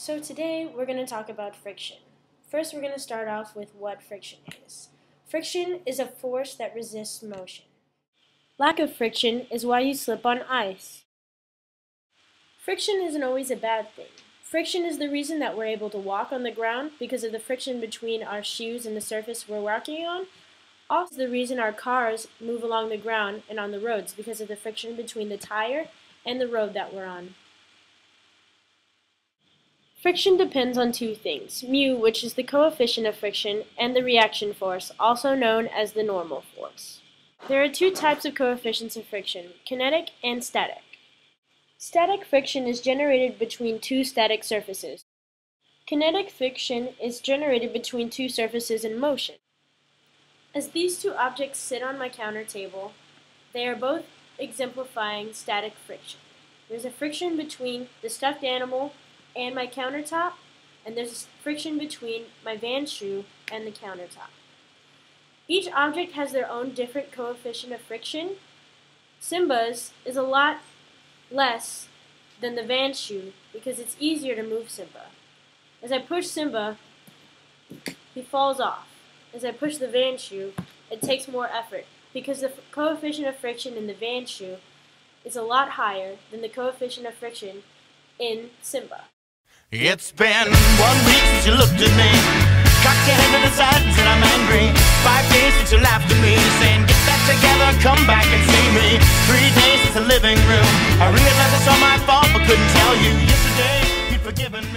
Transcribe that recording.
So today we're going to talk about friction. First we're going to start off with what friction is. Friction is a force that resists motion. Lack of friction is why you slip on ice. Friction isn't always a bad thing. Friction is the reason that we're able to walk on the ground because of the friction between our shoes and the surface we're walking on. Also the reason our cars move along the ground and on the roads because of the friction between the tire and the road that we're on. Friction depends on two things, mu, which is the coefficient of friction, and the reaction force, also known as the normal force. There are two types of coefficients of friction, kinetic and static. Static friction is generated between two static surfaces. Kinetic friction is generated between two surfaces in motion. As these two objects sit on my counter table, they are both exemplifying static friction. There's a friction between the stuffed animal and my countertop, and there's friction between my van shoe and the countertop. Each object has their own different coefficient of friction. Simba's is a lot less than the van shoe because it's easier to move Simba. As I push Simba, he falls off. As I push the van shoe, it takes more effort because the coefficient of friction in the van shoe is a lot higher than the coefficient of friction in Simba. It's been 1 week since you looked at me, cocked your head to the side and said I'm angry. 5 days since you laughed at me, saying get back together, come back and see me. 3 days since the living room, I realized it's all my fault but couldn't tell you. Yesterday you'd forgiven me.